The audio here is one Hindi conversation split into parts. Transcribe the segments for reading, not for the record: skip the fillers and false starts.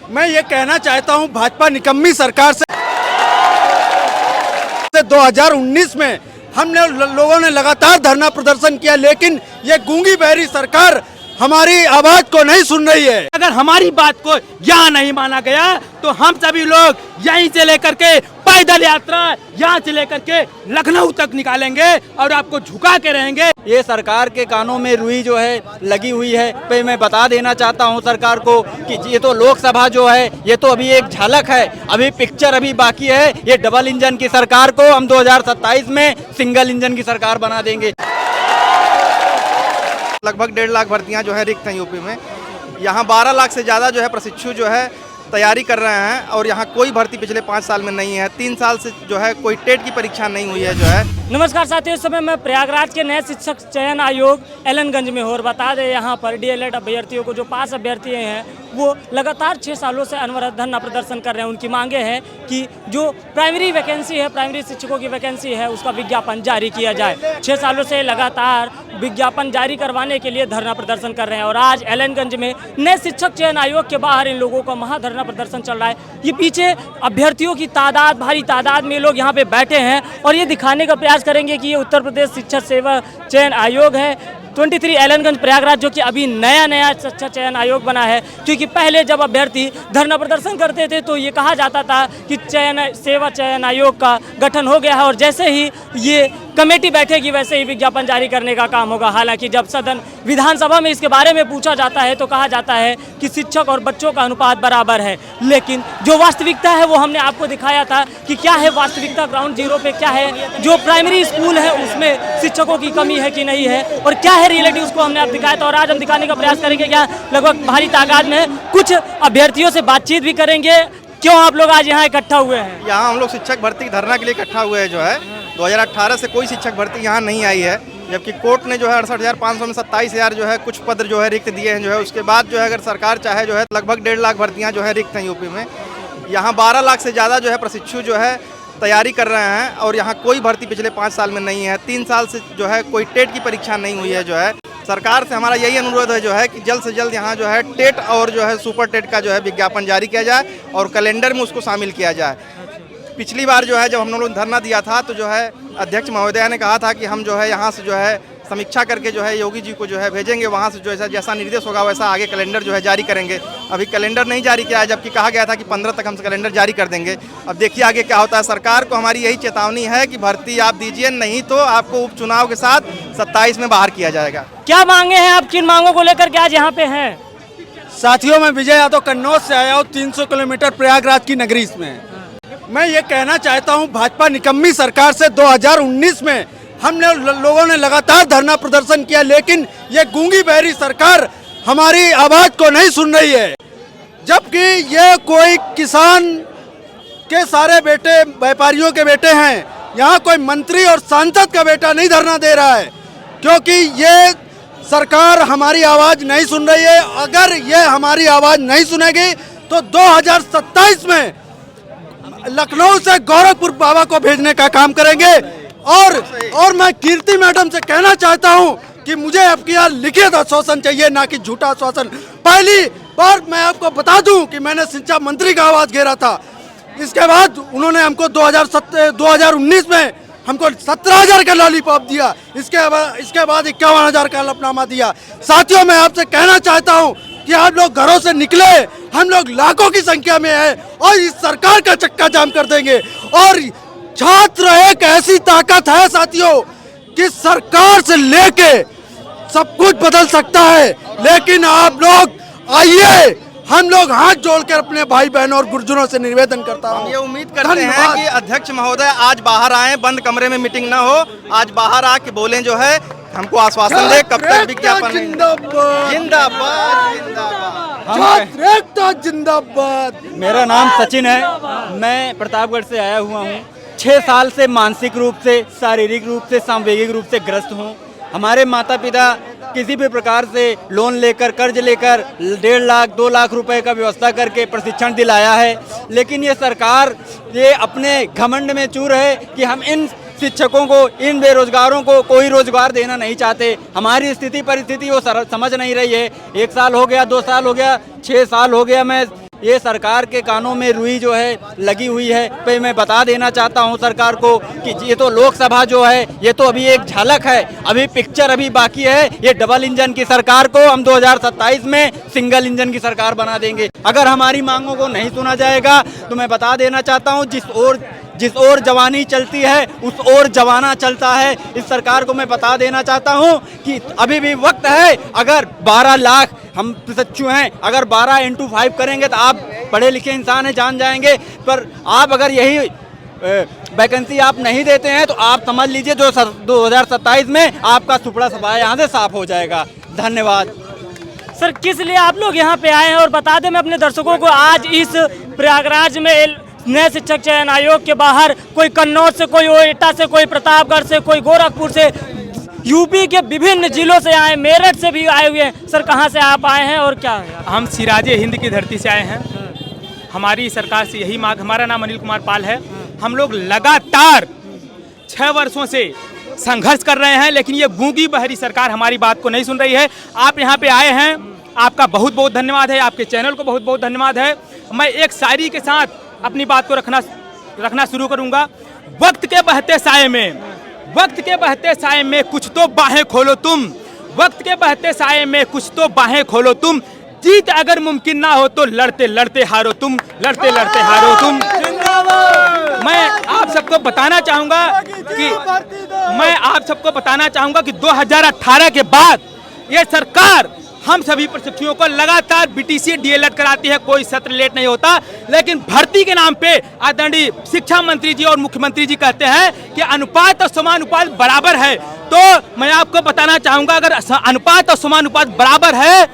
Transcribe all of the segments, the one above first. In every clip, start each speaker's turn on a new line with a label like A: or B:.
A: मैं ये कहना चाहता हूँ भाजपा निकम्मी सरकार से 2019 में हमने लोगों ने लगातार धरना प्रदर्शन किया, लेकिन ये गूंगी बहरी सरकार हमारी आवाज को नहीं सुन रही है।
B: अगर हमारी बात को यहाँ नहीं माना गया तो हम सभी लोग यहीं से लेकर के पैदल यात्रा यहाँ से लेकर के लखनऊ तक निकालेंगे और आपको झुका के रहेंगे।
C: ये सरकार के कानों में रुई जो है लगी हुई है। पे मैं बता देना चाहता हूँ सरकार को कि ये तो लोकसभा जो है ये तो अभी एक झलक है, अभी पिक्चर अभी बाकी है। ये डबल इंजन की सरकार को हम 2027 में सिंगल इंजन की सरकार बना देंगे।
D: लगभग 1.5 लाख भर्तियां जो है रिक्त हैं यूपी में। यहाँ 12 लाख से ज़्यादा जो है प्रशिक्षु जो है तैयारी कर रहे हैं और यहाँ कोई भर्ती पिछले 5 साल में नहीं है। 3 साल से जो है कोई टेट की परीक्षा नहीं हुई है जो है।
E: नमस्कार साथियों, इस समय मैं प्रयागराज के नए शिक्षक चयन आयोग एलनगंज में हूँ और बता दें यहाँ पर डीएलएड अभ्यर्थियों को जो पास अभ्यर्थी हैं वो लगातार 6 सालों से अनवरत धरना प्रदर्शन कर रहे हैं। उनकी मांगे हैं कि जो प्राइमरी वैकेंसी है, प्राइमरी शिक्षकों की वैकेंसी है, उसका विज्ञापन जारी किया जाए। 6 सालों से लगातार विज्ञापन जारी करवाने के लिए धरना प्रदर्शन कर रहे हैं और आज एलनगंज में नए शिक्षक चयन आयोग के बाहर इन लोगों का महाधरना प्रदर्शन चल रहा है। ये पीछे अभ्यर्थियों की तादाद, भारी तादाद में लोग यहाँ पे बैठे हैं और ये दिखाने का प्रयास करेंगे कि ये उत्तर प्रदेश शिक्षक सेवा चयन आयोग है 23 एलनगंज प्रयागराज, जो कि अभी नया शिक्षक चयन आयोग बना है। क्योंकि पहले जब अभ्यर्थी धरना प्रदर्शन करते थे तो ये कहा जाता था कि सेवा चयन आयोग का गठन हो गया है और जैसे ही ये कमेटी बैठेगी वैसे ही विज्ञापन जारी करने का काम होगा। हालांकि जब सदन विधानसभा में इसके बारे में पूछा जाता है तो कहा जाता है कि शिक्षक और बच्चों का अनुपात बराबर है, लेकिन जो वास्तविकता है वो हमने आपको दिखाया था कि क्या है वास्तविकता ग्राउंड जीरो पे क्या है। जो प्राइमरी स्कूल है उसमें शिक्षकों की कमी है कि नहीं है और क्या है रियलिटी, उसको हमने आप दिखाया था और आज हम दिखाने का प्रयास करेंगे। क्या लगभग भारी तादाद में कुछ अभ्यर्थियों से बातचीत भी करेंगे। क्यों आप लोग आज यहाँ इकट्ठा हुए हैं?
D: यहाँ हम लोग शिक्षक भर्ती धरना के लिए इकट्ठा हुए हैं जो है। 2018 से कोई शिक्षक भर्ती यहाँ नहीं आई है, जबकि कोर्ट ने जो है 68,500 में 27,000 जो है कुछ पद जो है रिक्त दिए हैं जो है। उसके बाद जो है अगर सरकार चाहे जो है लगभग 1.5 लाख भर्तियाँ जो है रिक्त हैं यूपी में। यहाँ 12 लाख से ज़्यादा जो है प्रशिक्षु जो है तैयारी कर रहे हैं और यहाँ कोई भर्ती पिछले 5 साल में नहीं है। 3 साल से जो है कोई टेट की परीक्षा नहीं हुई है जो है। सरकार से हमारा यही अनुरोध है जो है कि जल्द से जल्द यहाँ जो है टेट और जो है सुपर टेट का जो है विज्ञापन जारी किया जाए और कैलेंडर में उसको शामिल किया जाए। पिछली बार जो है जब हम लोगों ने धरना दिया था तो जो है अध्यक्ष महोदया ने कहा था कि हम जो है यहाँ से जो है समीक्षा करके जो है योगी जी को जो है भेजेंगे, वहाँ से जो है जैसा निर्देश होगा वैसा आगे कैलेंडर जो है जारी करेंगे। अभी कैलेंडर नहीं जारी किया है, जबकि कहा गया था कि 15 तक हम कैलेंडर जारी कर देंगे। अब देखिए आगे क्या होता है। सरकार को हमारी यही चेतावनी है कि भर्ती आप दीजिए, नहीं तो आपको उपचुनाव के साथ 27 में बाहर किया जाएगा।
E: क्या मांगे हैं आप? किन मांगों को लेकर के आज यहाँ पे हैं?
A: साथियों, मैं विजय यादव कन्नौज से आया हूँ, 300 किलोमीटर प्रयागराज की नगरी में। मैं ये कहना चाहता हूँ भाजपा निकम्मी सरकार से 2019 में हमने लोगों ने लगातार धरना प्रदर्शन किया, लेकिन ये गूंगी बहरी सरकार हमारी आवाज को नहीं सुन रही है। जबकि ये कोई किसान के सारे बेटे व्यापारियों के बेटे हैं, यहाँ कोई मंत्री और सांसद का बेटा नहीं धरना दे रहा है, क्योंकि ये सरकार हमारी आवाज नहीं सुन रही है। अगर ये हमारी आवाज नहीं सुनेगी तो 2027 में लखनऊ से गोरखपुर बाबा को भेजने का काम करेंगे। और मैं कीर्ति मैडम से कहना चाहता हूं कि मुझे आपके यहाँ लिखित आश्वासन चाहिए, ना कि झूठा आश्वासन। पहली बार मैं आपको बता दूं कि मैंने शिक्षा मंत्री का आवाज घेरा था, इसके बाद उन्होंने हमको 2019 में हमको 17,000 का लॉलीपॉप दिया, इसके बाद 51,000 का हलफनामा दिया। साथियों, मैं आपसे कहना चाहता हूं कि आप लोग घरों से निकले, हम लोग लाखों की संख्या में है और इस सरकार का चक्का जाम कर देंगे। और छात्र एक ऐसी ताकत है साथियों कि सरकार से लेके सब कुछ बदल सकता है, लेकिन आप लोग आइए, हम लोग हाथ जोड़कर अपने भाई बहनों और गुरुजनों से निवेदन करता हूं।
D: हम ये उम्मीद करते हैं कि अध्यक्ष महोदय आज बाहर आए, बंद कमरे में मीटिंग ना हो, आज बाहर आके बोलें जो है, हमको आश्वासन दे। कब तक विज्ञापन?
A: जिंदाबाद
D: जिंदाबाद
A: जिंदाबाद जिंदाबाद।
C: मेरा नाम सचिन है, मैं प्रतापगढ़ से आया हुआ हूँ। 6 साल से मानसिक रूप से, शारीरिक रूप से, सामवेगिक रूप से ग्रस्त हूँ। हमारे माता पिता किसी भी प्रकार से लोन लेकर, कर्ज लेकर 1.5 लाख 2 लाख रुपए का व्यवस्था करके प्रशिक्षण दिलाया है, लेकिन ये सरकार ये अपने घमंड में चूर है कि हम इन शिक्षकों को, इन बेरोजगारों को कोई रोजगार देना नहीं चाहते। हमारी स्थिति परिस्थिति वो समझ नहीं रही है। 1 साल हो गया, 2 साल हो गया, 6 साल हो गया, मैं ये सरकार के कानों में रुई जो है लगी हुई है। पे मैं बता देना चाहता हूँ सरकार को कि ये तो लोकसभा जो है ये तो अभी एक झलक है, अभी पिक्चर अभी बाकी है। ये डबल इंजन की सरकार को हम 2027 में सिंगल इंजन की सरकार बना देंगे। अगर हमारी मांगों को नहीं सुना जाएगा तो मैं बता देना चाहता हूँ जिस ओर जवानी चलती है उस ओर जवाना चलता है। इस सरकार को मैं बता देना चाहता हूँ कि अभी भी वक्त है। अगर 12 लाख हम सच्चू हैं, अगर 12 × 5 करेंगे तो आप पढ़े लिखे इंसान हैं, जान जाएंगे। पर आप अगर यही वैकेंसी आप नहीं देते हैं तो आप समझ लीजिए जो 2027 में आपका सुपड़ा सफाया यहाँ से साफ हो जाएगा। धन्यवाद।
E: सर किस लिए आप लोग यहाँ पे आए हैं और बता दें मैं अपने दर्शकों को, आज इस प्रयागराज में नए शिक्षक चयन आयोग के बाहर कोई कन्नौज से, कोई एटा से, कोई प्रतापगढ़ से, कोई गोरखपुर से, यूपी के विभिन्न जिलों से आए, मेरठ से भी आए हुए हैं। सर कहाँ से आप आए हैं और क्या है?
B: हम सिराजे हिंद की धरती से आए हैं। हमारी सरकार से यही मांग, हमारा नाम अनिल कुमार पाल है। हम लोग लगातार 6 वर्षों से संघर्ष कर रहे हैं, लेकिन ये गूंगी बहरी सरकार हमारी बात को नहीं सुन रही है। आप यहाँ पे आए हैं, आपका बहुत बहुत धन्यवाद है, आपके चैनल को बहुत बहुत धन्यवाद है। मैं एक शायरी के साथ अपनी बात को रखना शुरू करूंगा। वक्त के बहते साए में, वक्त के बहते साए में कुछ तो बाहें खोलो तुम, वक्त के बहते साए में कुछ तो बाहें खोलो तुम, जीत अगर मुमकिन ना हो तो लड़ते लड़ते हारो तुम, लड़ते लड़ते हारो तुम। मैं आप सबको बताना चाहूंगा कि 2018 के बाद ये सरकार हम सभी प्रशिक्षुओं को लगातार बीटीसी डीएलएड कराती है, कोई सत्र लेट नहीं होता। लेकिन भर्ती के नाम पे आदरणीय शिक्षा मंत्री जी और मुख्यमंत्री जी कहते हैं कि अनुपात और समानुपात बराबर है। तो मैं आपको बताना चाहूंगा अगर अनुपात और समानुपात बराबर है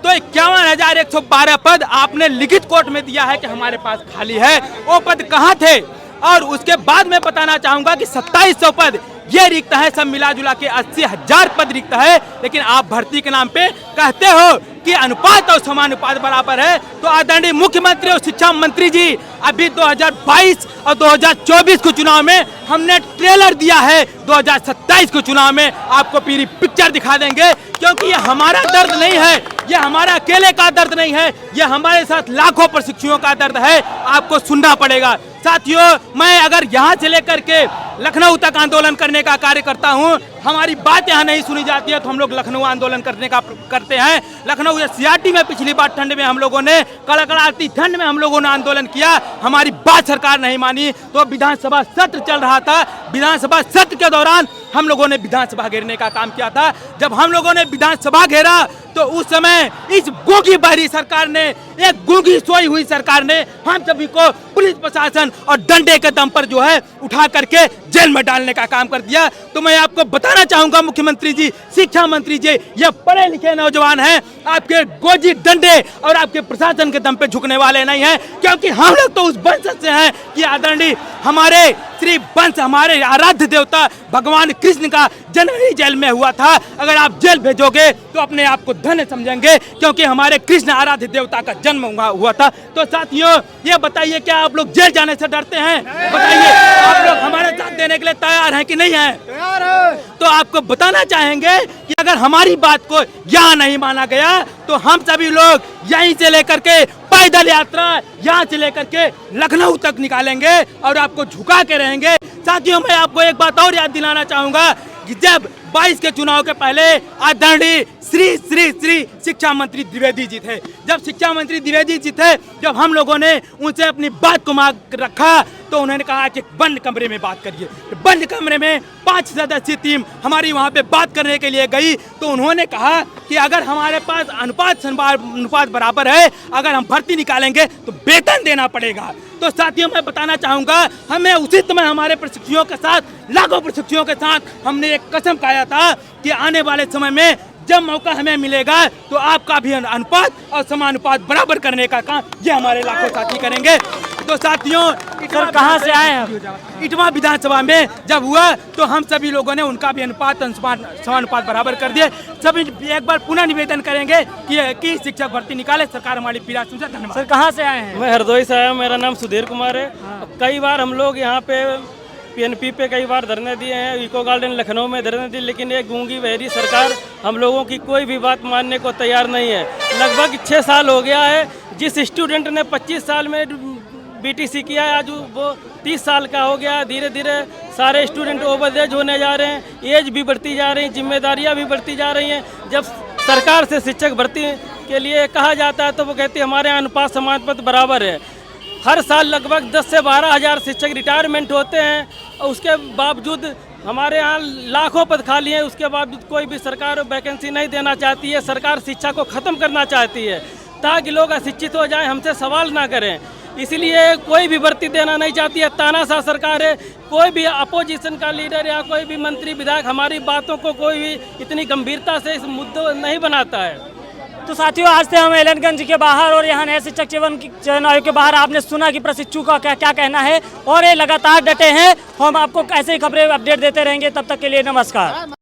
B: तो 51,112 पद आपने लिखित कोर्ट में दिया है कि हमारे पास खाली है, वो पद कहाँ थे? और उसके बाद मैं बताना चाहूंगा कि 2700 पद ये रिक्त है, सब मिला जुला के 80,000 पद रिक्त है। लेकिन आप भर्ती के नाम पे कहते हो कि अनुपात और समानुपात बराबर है। तो आदरणीय मुख्यमंत्री और शिक्षा मंत्री जी, अभी 2022 और 2024 के चुनाव में हमने ट्रेलर दिया है, 2027 के चुनाव में आपको पूरी पिक्चर दिखा देंगे। क्योंकि ये हमारा दर्द नहीं है, ये हमारा अकेले का दर्द नहीं है, ये हमारे साथ लाखों प्रशिक्षुओं का दर्द है। आपको सुनना पड़ेगा। साथियों, मैं अगर यहाँ से लेकर के लखनऊ तक आंदोलन करने का कार्य करता हूँ, हमारी बात यहाँ नहीं सुनी जाती है तो हम लोग लखनऊ आंदोलन करते हैं। लखनऊ या सीआरटी में पिछली बार ठंड में हम लोगों ने, कड़कड़ाती ठंड में हम लोगों ने आंदोलन किया, हमारी बात सरकार नहीं मानी। तो विधानसभा सत्र चल रहा था, विधानसभा सत्र के दौरान हम लोगों ने विधानसभा घेरने का काम किया था। जब हम लोगों ने विधानसभा घेरा तो उस समय इस गूंगी बहरी सरकार ने, एक गूंगी सोई हुई सरकार ने हम सभी को पुलिस प्रशासन और डंडे के दम पर जो है उठा करके जेल में डालने का काम कर दिया। तो मैं आपको बताना चाहूंगा मुख्यमंत्री जी, शिक्षा मंत्री जी, ये पढ़े लिखे नौजवान हैं, आपके गोजी डंडे और आपके प्रशासन के दम पे झुकने वाले नहीं हैं। क्योंकि हम लोग तो उस वंश से हैं कि आदरणीय हमारे श्री वंश, हमारे आराध्य देवता भगवान कृष्ण का जन्म ही जेल में हुआ था। अगर आप जेल भेजोगे तो अपने आप को धन्य समझेंगे, क्योंकि हमारे कृष्ण आराध्य देवता का जन्म हुआ था। तो साथियों, ये बताइए क्या आप लोग जेल जाने से डरते हैं? बताइए, आप लोग हमारे साथ देने के लिए तैयार हैं कि नहीं हैं? तैयार है। तो आपको बताना चाहेंगे कि अगर हमारी बात को यहाँ नहीं माना गया तो हम सभी लोग यहीं से लेकर के पैदल यात्रा यहाँ से लेकर के लखनऊ तक निकालेंगे और आपको झुका के रहेंगे। साथियों, मैं आपको एक बात और याद दिलाना चाहूंगा कि जब 22 के चुनाव के पहले आदरणीय श्री श्री श्री शिक्षा मंत्री द्विवेदी जी थे, जब शिक्षा मंत्री द्विवेदी जी थे, जब हम लोगों ने उनसे अपनी बात को मांग रखा तो उन्होंने कहा कि बंद कमरे में बात करिए। बंद कमरे में 5 सदस्यीय टीम हमारी वहाँ पे बात करने के लिए गई तो उन्होंने कहा कि अगर हमारे पास अनुपात बराबर है, अगर हम भर्ती निकालेंगे तो वेतन देना पड़ेगा। तो साथियों, मैं बताना चाहूँगा, हमें उसी समय हमारे प्रशिक्षुओं के साथ, लाखों प्रशिक्षुओं के साथ हमने एक कसम खाया था कि आने वाले समय में जब मौका हमें मिलेगा तो आपका भी अनुपात और समानुपात बराबर करने का काम ये हमारे लाखों साथी करेंगे। तो साथियों,
E: सर कहाँ से आए हैं?
B: इटवा विधानसभा में जब हुआ तो हम सभी लोगों ने उनका भी अनुपात समानुपात बराबर कर दिए। सभी एक बार पुनः निवेदन करेंगे कि शिक्षक भर्ती निकाले, सरकार हमारी पीड़ा सुन। धन्यवाद।
E: सर कहाँ से आए हैं?
F: मैं हरदोई से आया हूँ, मेरा नाम सुधीर कुमार है। कई बार हम लोग यहाँ पे पीएनपी पे कई बार धरने दिए हैं, इको गार्डन लखनऊ में धरने दिए, लेकिन ये गूंगी बहरी सरकार हम लोगों की कोई भी बात मानने को तैयार नहीं है। लगभग 6 साल हो गया है जिस स्टूडेंट ने 25 साल में बीटीसी किया है, आज वो 30 साल का हो गया। धीरे धीरे सारे स्टूडेंट ओवर एज होने जा रहे हैं, एज भी बढ़ती जा रही, जिम्मेदारियां भी बढ़ती जा रही हैं। जब सरकार से शिक्षक भर्ती के लिए कहा जाता है तो वो कहती है हमारे यहाँ अनुपात समानुपात बराबर है। हर साल लगभग 10 से 12 हज़ार शिक्षक रिटायरमेंट होते हैं और उसके बावजूद हमारे यहाँ लाखों पद खाली हैं। उसके बावजूद कोई भी सरकार वैकेंसी नहीं देना चाहती है। सरकार शिक्षा को ख़त्म करना चाहती है ताकि लोग अशिक्षित हो जाएं, हमसे सवाल ना करें। इसलिए कोई भी भर्ती देना नहीं चाहती है। तानाशाह सरकार है। कोई भी अपोजिशन का लीडर या कोई भी मंत्री विधायक हमारी बातों को कोई भी इतनी गंभीरता से इस मुद्दों नहीं बनाता है।
E: तो साथियों, आज से हम एलनगंज के बाहर और यहाँ नए शिक्षक चयन आयोग के बाहर आपने सुना कि प्रशिक्षु का क्या कहना है और ये लगातार डटे हैं। हम आपको ऐसे ही खबरें अपडेट देते रहेंगे। तब तक के लिए नमस्कार।